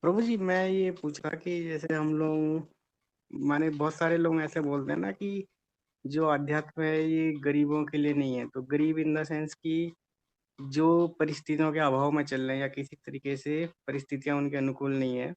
प्रभु जी, मैं ये पूछ रहा कि जैसे हम लोग माने बहुत सारे लोग ऐसे बोलते हैं ना कि जो अध्यात्म है ये गरीबों के लिए नहीं है। तो गरीब इन द सेंस कि जो परिस्थितियों के अभाव में चल रहे हैं या किसी तरीके से परिस्थितियां उनके अनुकूल नहीं है।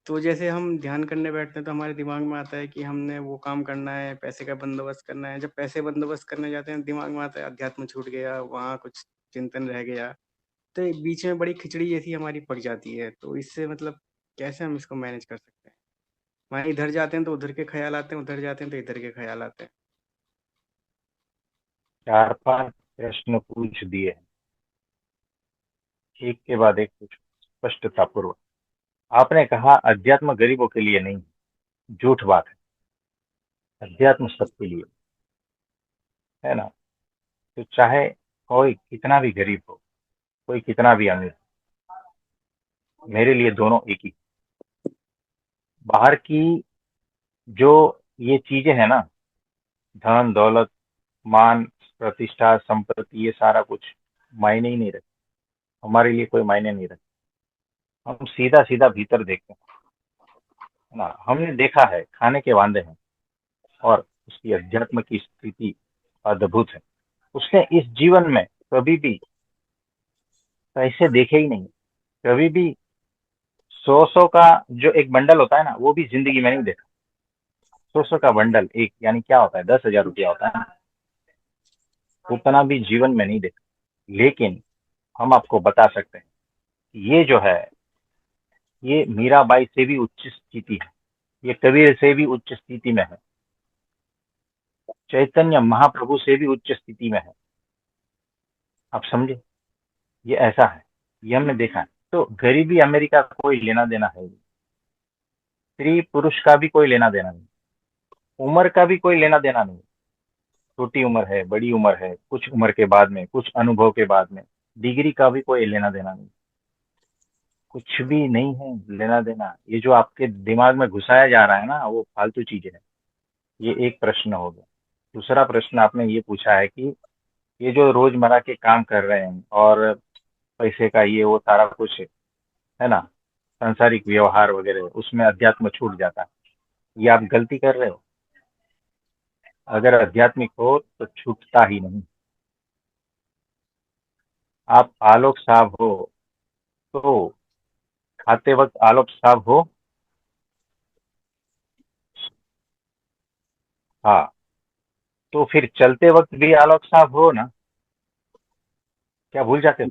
तो जैसे हम ध्यान करने बैठते हैं तो हमारे दिमाग में आता है कि हमने वो काम करना है, पैसे का बंदोबस्त करना है। जब पैसे बंदोबस्त करने जाते हैं दिमाग में आता है अध्यात्म छूट गया, वहाँ कुछ चिंतन रह गया। तो एक बीच में बड़ी खिचड़ी जैसी हमारी पक जाती है। तो इससे मतलब कैसे हम इसको मैनेज कर सकते हैं? वहाँ इधर जाते हैं तो उधर के ख्याल आते हैं, उधर जाते हैं तो इधर के ख्याल आते हैं। चार पांच प्रश्न पूछ दिए हैं, एक के बाद एक पूछ, स्पष्टता पूर्वक। आपने कहा अध्यात्म गरीबों के लिए नहीं। झूठ बात है। अध्यात्म सबके लिए है ना। तो चाहे कोई कितना भी गरीब हो, कोई कितना भी अमीर हो, मेरे लिए दोनों एक ही। बाहर की जो ये चीजें है ना, धन दौलत, मान, प्रतिष्ठा, संपत्ति, ये सारा कुछ मायने ही नहीं रखते। हमारे लिए कोई मायने नहीं रखते। हम सीधा सीधा भीतर देखते हैं, है ना। हमने देखा है खाने के वांदे हैं, और उसकी अध्यात्म की स्थिति अद्भुत है। उसने इस जीवन में कभी भी पैसे देखे ही नहीं। कभी भी सौ सौ का जो एक बंडल होता है ना, वो भी जिंदगी में नहीं देखा। सौ सौ का बंडल एक यानी क्या होता है, 10,000 रुपया होता है ना। उतना भी जीवन में नहीं देखा। लेकिन हम आपको बता सकते हैं कि ये जो है, ये मीराबाई से भी उच्च स्थिति है। ये कबीर से भी उच्च स्थिति में है। चैतन्य महाप्रभु से भी उच्च स्थिति में है। आप समझे, ये ऐसा है। ये हमने देखा है। तो गरीबी अमेरिका का कोई लेना देना है नहीं। स्त्री पुरुष का भी कोई लेना देना नहीं। उम्र का भी कोई लेना देना नहीं। छोटी उम्र है, बड़ी उम्र है, कुछ उम्र के बाद में, कुछ अनुभव के बाद में, डिग्री का भी कोई लेना देना नहीं। कुछ भी नहीं है लेना देना। ये जो आपके दिमाग में घुसाया जा रहा है ना, वो फालतू चीजें है। ये एक प्रश्न हो गया। दूसरा प्रश्न आपने ये पूछा है कि ये जो रोजमर्रा के काम कर रहे हैं और पैसे का ये वो सारा कुछ है ना, सांसारिक व्यवहार वगैरह, उसमें अध्यात्म छूट जाता है। ये आप गलती कर रहे हो। अगर आध्यात्मिक हो तो छूटता ही नहीं। आप आलोक साहब हो, तो खाते वक्त आलोक साहब हो। हाँ, तो फिर चलते वक्त भी आलोक साहब हो ना। क्या भूल जाते हो,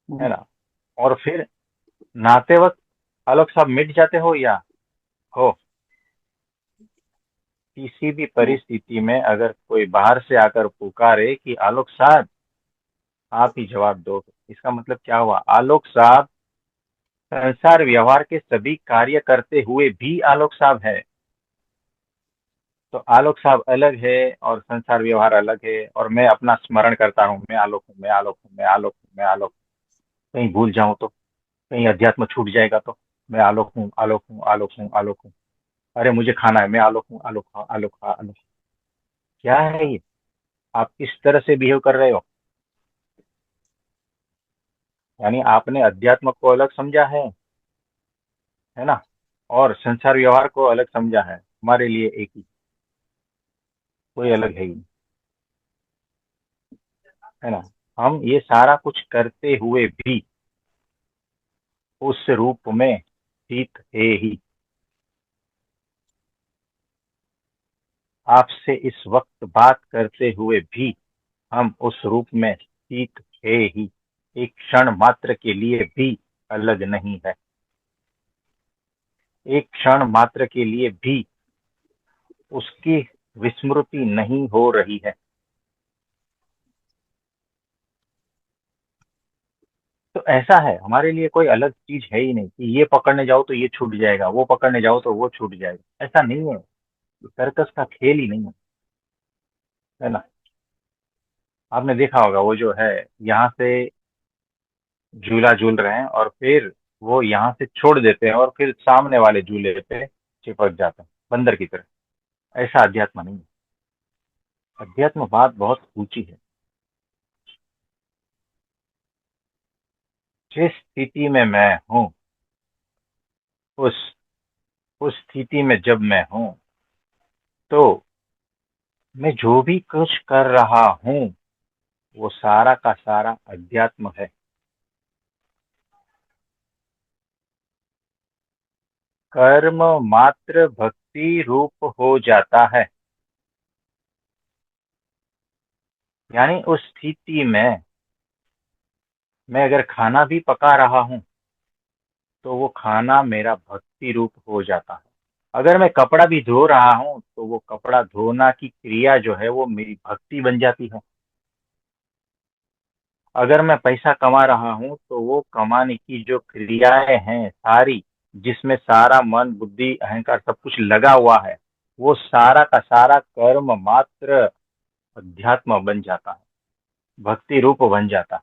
है ना। और फिर नहाते वक्त आलोक साहब मिट जाते हो या हो। किसी भी परिस्थिति में अगर कोई बाहर से आकर पुकारे कि आलोक साहब, आप ही जवाब दो। इसका मतलब क्या हुआ? आलोक साहब संसार व्यवहार के सभी कार्य करते हुए भी आलोक साहब है। तो आलोक साहब अलग है और संसार व्यवहार अलग है। और मैं अपना स्मरण करता हूँ, मैं आलोक हूँ, मैं आलोक हूँ, मैं आलोक हूँ, मैं आलोक हूँ। कहीं भूल जाऊं तो, कहीं अध्यात्म छूट जाएगा तो, मैं आलोक हूँ, आलोक हूँ, आलोक हूँ, आलोक हूँ। अरे मुझे खाना है, मैं आलोक हूँ, आलोक हूँ, आलोक हूँ, आलोक हूँ। क्या है ये? आप किस तरह से बिहेव कर रहे हो? यानी आपने अध्यात्म को अलग समझा है ना, और संसार व्यवहार को अलग समझा है। हमारे लिए एक ही, कोई अलग है ही नहीं, है ना। हम ये सारा कुछ करते हुए भी उस रूप में स्थित है ही। आपसे इस वक्त बात करते हुए भी हम उस रूप में स्थित है ही। एक क्षण मात्र के लिए भी अलग नहीं है। एक क्षण मात्र के लिए भी उसकी विस्मृति नहीं हो रही है। तो ऐसा है, हमारे लिए कोई अलग चीज है ही नहीं कि ये पकड़ने जाओ तो ये छूट जाएगा, वो पकड़ने जाओ तो वो छूट जाएगा। ऐसा नहीं है। सर्कस का खेल ही नहीं है ना। आपने देखा होगा वो जो है, यहाँ से झूला झूल रहे हैं और फिर वो यहाँ से छोड़ देते हैं और फिर सामने वाले झूले पे चिपक जाते हैं बंदर की तरह। ऐसा अध्यात्म नहीं है। अध्यात्म बात बहुत ऊंची है। जिस स्थिति में मैं हूं, उस उस स्थिति में जब मैं हूं, तो मैं जो भी कुछ कर रहा हूं वो सारा का सारा अध्यात्म है। कर्म मात्र भक्ति रूप हो जाता है। यानी उस स्थिति में मैं अगर खाना भी पका रहा हूं तो वो खाना मेरा भक्ति रूप हो जाता है। अगर मैं कपड़ा भी धो रहा हूं तो वो कपड़ा धोना की क्रिया जो है वो मेरी भक्ति बन जाती है। अगर मैं पैसा कमा रहा हूं तो वो कमाने की जो क्रियाएं हैं सारी, जिसमें सारा मन बुद्धि अहंकार सब कुछ लगा हुआ है, वो सारा का सारा कर्म मात्र अध्यात्म बन जाता है, भक्ति रूप बन जाता है,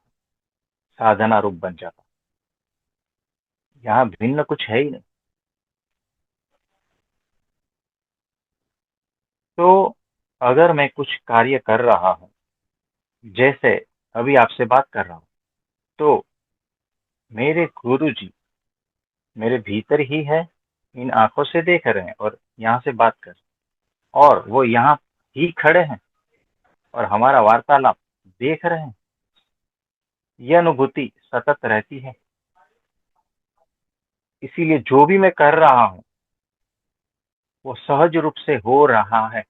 साधना रूप बन जाता है। यहाँ भिन्न कुछ है ही नहीं। तो अगर मैं कुछ कार्य कर रहा हूँ, जैसे अभी आपसे बात कर रहा हूँ, तो मेरे गुरु जी मेरे भीतर ही है, इन आंखों से देख रहे हैं और यहाँ से बात कर, और वो यहाँ ही खड़े हैं और हमारा वार्तालाप देख रहे हैं। ये अनुभूति सतत रहती है। इसीलिए जो भी मैं कर रहा हूँ वो सहज रूप से हो रहा है,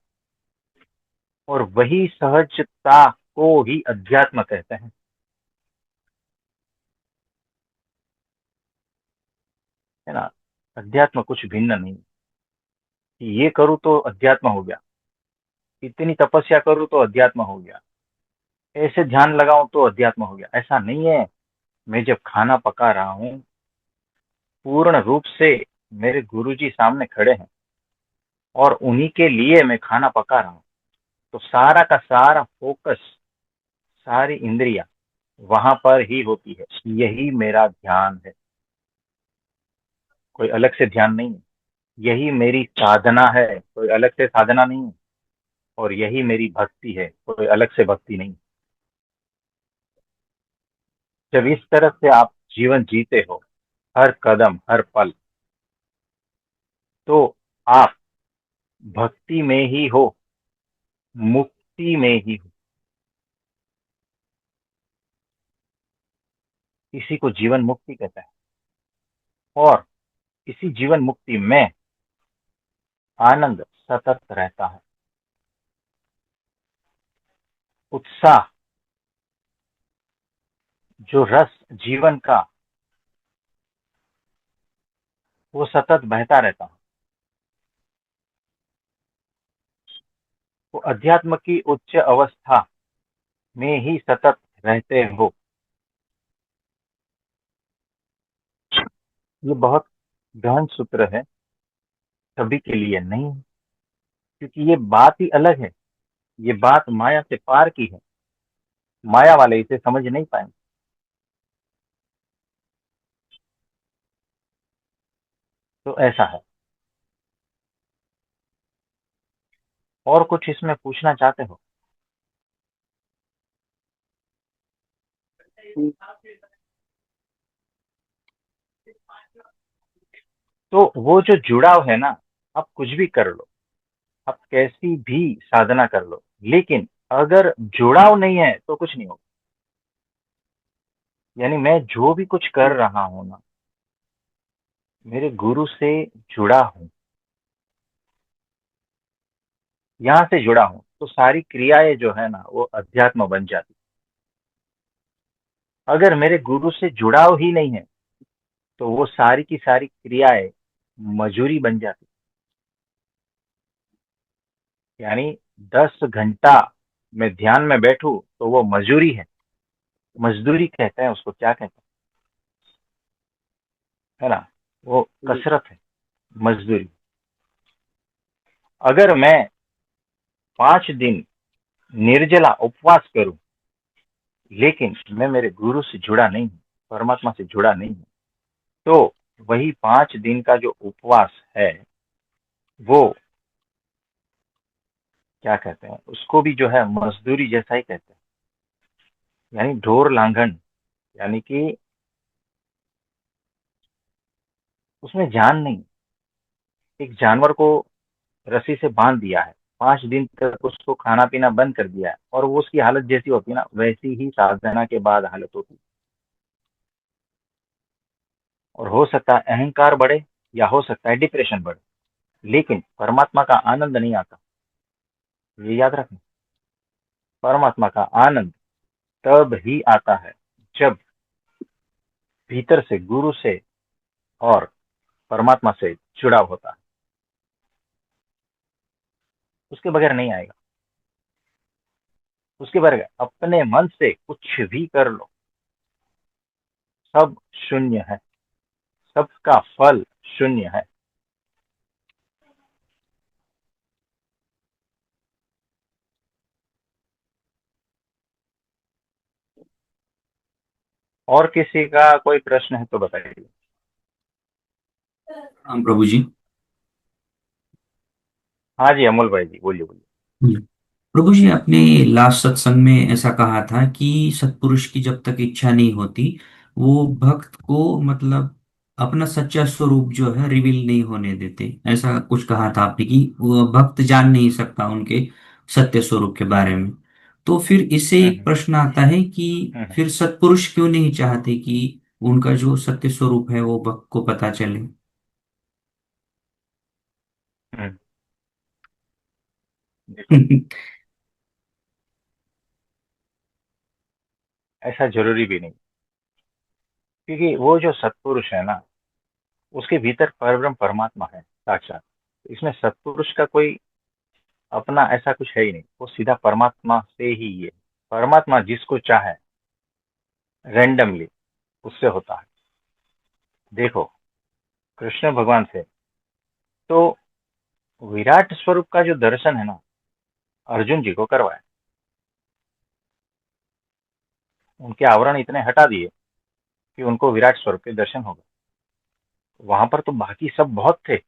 और वही सहजता को ही अध्यात्म कहते हैं। है ना। अध्यात्म कुछ भिन्न नहीं कि ये करूँ तो अध्यात्म हो गया, इतनी तपस्या करूँ तो अध्यात्म हो गया, ऐसे ध्यान लगाऊं तो अध्यात्म हो गया। ऐसा नहीं है। मैं जब खाना पका रहा हूँ, पूर्ण रूप से मेरे गुरुजी सामने खड़े हैं और उन्हीं के लिए मैं खाना पका रहा हूँ, तो सारा का सारा फोकस, सारी इंद्रियां वहां पर ही होती है। यही मेरा ध्यान है, कोई अलग से ध्यान नहीं है। यही मेरी साधना है, कोई अलग से साधना नहीं है। और यही मेरी भक्ति है, कोई अलग से भक्ति नहीं। जब इस तरह से आप जीवन जीते हो, हर कदम हर पल, तो आप भक्ति में ही हो, मुक्ति में ही हो। इसी को जीवन मुक्ति कहता है। और इसी जीवन मुक्ति में आनंद सतत रहता है, उत्साह, जो रस जीवन का, वो सतत बहता रहता है। वो अध्यात्म की उच्च अवस्था में ही सतत रहते हो। ये बहुत गहन सूत्र है, सभी के लिए नहीं है, क्योंकि ये बात ही अलग है। ये बात माया से पार की है। माया वाले इसे समझ नहीं पाएंगे। तो ऐसा है। और कुछ इसमें पूछना चाहते हो? तो वो जो जुड़ाव है ना, आप कुछ भी कर लो, आप कैसी भी साधना कर लो, लेकिन अगर जुड़ाव नहीं है तो कुछ नहीं होगा। यानी मैं जो भी कुछ कर रहा हूं ना, मेरे गुरु से जुड़ा हूं, यहाँ से जुड़ा हूं, तो सारी क्रियाएं जो है ना वो अध्यात्म बन जाती। अगर मेरे गुरु से जुड़ाव ही नहीं है तो वो सारी की सारी क्रियाएं मजूरी बन जाती। यानी 10 घंटा मैं ध्यान में बैठूं तो वो मजूरी है, मजदूरी कहते हैं उसको, क्या कहते हैं, है ना। वो कसरत है, मजदूरी। अगर मैं 5 दिन निर्जला उपवास करूं, लेकिन मैं मेरे गुरु से जुड़ा नहीं हूं, परमात्मा से जुड़ा नहीं हूं, तो वही 5 दिन का जो उपवास है, वो क्या कहते हैं उसको भी, जो है मजदूरी जैसा ही कहते हैं। यानी ढोर लांघन, यानी कि उसमें जान नहीं। एक जानवर को रस्सी से बांध दिया है, 5 दिन तक उसको खाना पीना बंद कर दिया है, और वो उसकी हालत जैसी होती है ना, वैसी ही साधना के बाद हालत होती है। और हो सकता है अहंकार बढ़े, या हो सकता है डिप्रेशन बढ़े, लेकिन परमात्मा का आनंद नहीं आता। ये याद रखना। परमात्मा का आनंद तब ही आता है जब भीतर से गुरु से और परमात्मा से जुड़ाव होता है। उसके बगैर नहीं आएगा। उसके बगैर अपने मन से कुछ भी कर लो, सब शून्य है। सबका फल शून्य है। और किसी का कोई प्रश्न है तो बताइए। हाँ प्रभु जी। हाँ जी, अमोल भाई जी, बोलिए बोलिए। जी। प्रभु जी, आपने लास्ट सत्संग में ऐसा कहा था कि सत्पुरुष की जब तक इच्छा नहीं होती, वो भक्त को मतलब अपना सच्चा स्वरूप जो है रिवील नहीं होने देते। ऐसा कुछ कहा था आपने कि वो भक्त जान नहीं सकता उनके सत्य स्वरूप के बारे में। तो फिर इससे एक हम्म प्रश्न आता है कि हम्म फिर सत्पुरुष क्यों नहीं चाहते कि उनका जो सत्य स्वरूप है वो भक्त को पता चले? हम्म। देखो, ऐसा जरूरी भी नहीं, क्योंकि वो जो सत्पुरुष है ना, उसके भीतर परब्रह्म परमात्मा है साक्षात। इसमें सत्पुरुष का कोई अपना ऐसा कुछ है ही नहीं, वो सीधा परमात्मा से ही है। परमात्मा जिसको चाहे रैंडमली उससे होता है। देखो, कृष्ण भगवान से तो विराट स्वरूप का जो दर्शन है ना, अर्जुन जी को करवाया। उनके आवरण इतने हटा दिए कि उनको विराट स्वरूप के दर्शन हो गए। वहां पर तो बाकी सब बहुत थे,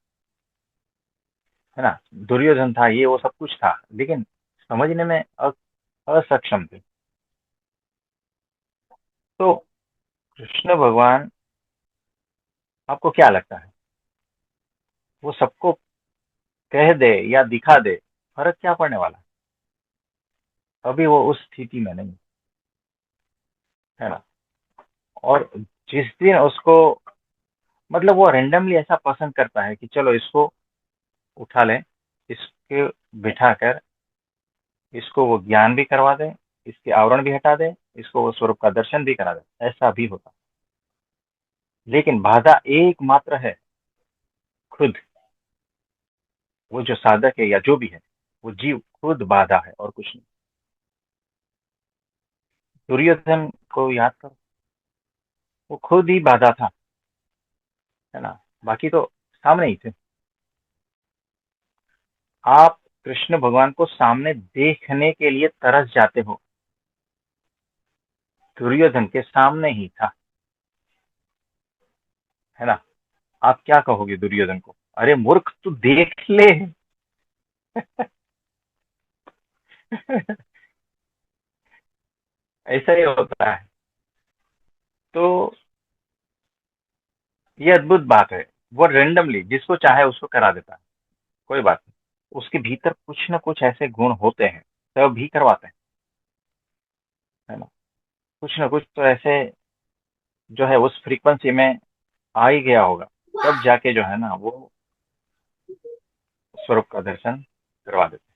है ना। दुर्योधन था, ये वो सब कुछ था, लेकिन समझने में असक्षम थे। तो कृष्ण भगवान, आपको क्या लगता है, वो सबको कह दे या दिखा दे, फर्क क्या पड़ने वाला है? अभी वो उस स्थिति में नहीं, है ना। और जिस दिन उसको, मतलब वो रेंडमली ऐसा पसंद करता है कि चलो इसको उठा ले, इसके बिठा कर इसको वो ज्ञान भी करवा दे, इसके आवरण भी हटा दे, इसको वो स्वरूप का दर्शन भी करा दे, ऐसा भी होता। लेकिन बाधा एकमात्र है, खुद। वो जो साधक है या जो भी है, वो जीव खुद बाधा है और कुछ नहीं। दुर्योधन को याद करो, वो खुद ही बाधा था, है ना। बाकी तो सामने ही थे। आप कृष्ण भगवान को सामने देखने के लिए तरस जाते हो। दुर्योधन के सामने ही था, है ना। आप क्या कहोगे दुर्योधन को? अरे मूर्ख, तू देख ले। ऐसा ही होता है। तो ये अद्भुत बात है। वो रेंडमली जिसको चाहे उसको करा देता है, कोई बात नहीं। उसके भीतर कुछ ना कुछ ऐसे गुण होते हैं, तभी करवाते हैं, है ना। कुछ ना कुछ तो ऐसे जो है उस फ्रीक्वेंसी में आ ही गया होगा, तब जाके जो है ना वो स्वरूप का दर्शन करवा देते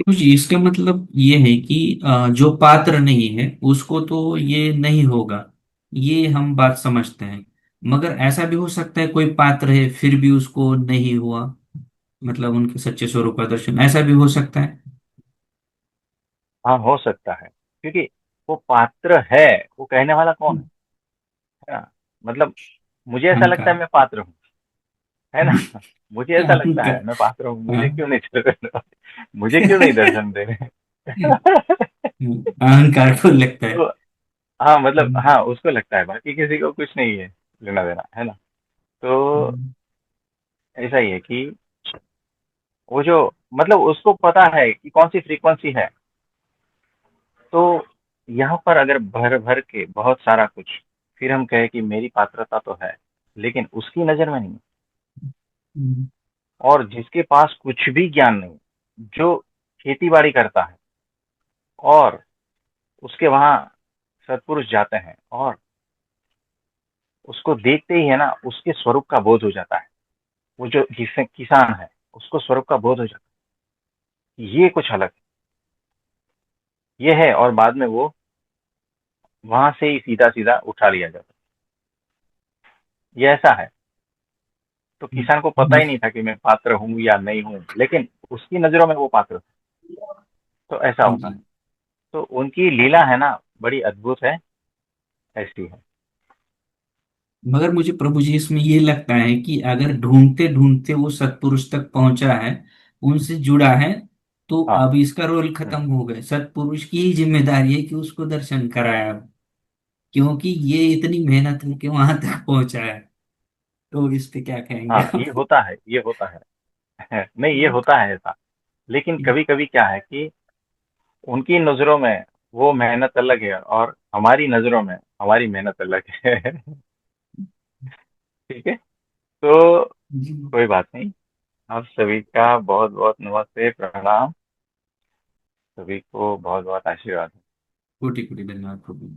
कुछ इसका मतलब ये है कि जो पात्र नहीं है उसको तो ये नहीं होगा, ये हम बात समझते हैं। मगर ऐसा भी हो सकता है कोई पात्र है फिर भी उसको नहीं हुआ, मतलब उनके सच्चे स्वरूप का दर्शन, ऐसा भी हो सकता है। हैं। हाँ, हो सकता है, क्योंकि वो पात्र है। वो कहने वाला कौन है ना। मतलब मुझे ऐसा लगता है अहंकार। मैं पात्र हूँ, है ना। मुझे ऐसा लगता अहंकार। है मैं पात्र हूँ, हाँ। मुझे क्यों नहीं दर्शन, मुझे क्यों नहीं दर्शन दे रहे। अहंकार को लगता है। तो हाँ, मतलब हाँ, उसको लगता है, बाकी किसी को कुछ नहीं है लेना देना, है ना। तो ऐसा ही है कि वो जो, मतलब उसको पता है कि कौन सी फ्रीक्वेंसी है। तो यहाँ पर अगर भर भर के बहुत सारा कुछ, फिर हम कहें कि मेरी पात्रता तो है, लेकिन उसकी नजर में नहीं। हम्म, और जिसके पास कुछ भी ज्ञान नहीं, जो खेती बाड़ी करता है और उसके वहां सत्पुरुष जाते हैं और उसको देखते ही है ना, उसके स्वरूप का बोध हो जाता है। वो जो जिससे किसान है, उसको स्वरूप का बोध हो जाता है, ये कुछ अलग ये है। और बाद में वो वहां से ही सीधा सीधा उठा लिया जाता है। ये ऐसा है। तो किसान को पता ही नहीं था कि मैं पात्र हूं या नहीं हूं, लेकिन उसकी नजरों में वो पात्र था। तो ऐसा होता है। जी। तो उनकी लीला है ना, बड़ी अद्भुत है, ऐसी है। मगर मुझे प्रभु जी इसमें ये लगता है कि अगर ढूंढते ढूंढते वो सत्पुरुष तक पहुंचा है, उनसे जुड़ा है, तो हाँ। अब इसका रोल हम्म। खत्म हो गया। सत्पुरुष की ही जिम्मेदारी है कि उसको दर्शन कराया अब, क्योंकि ये इतनी मेहनत करके वहां तक पहुंचा है। तो इस पे क्या कहेंगे हाँ, ये आप? होता है, ये होता है। नहीं, ये होता है ऐसा। लेकिन कभी कभी क्या है कि उनकी नजरों में वो मेहनत अलग है और हमारी नजरों में हमारी मेहनत अलग है। ठीक है। तो जी। कोई बात नहीं। आप सभी का बहुत बहुत नमस्ते, प्रणाम। सभी को बहुत बहुत आशीर्वाद। कोटि कोटि धन्यवाद प्रभु।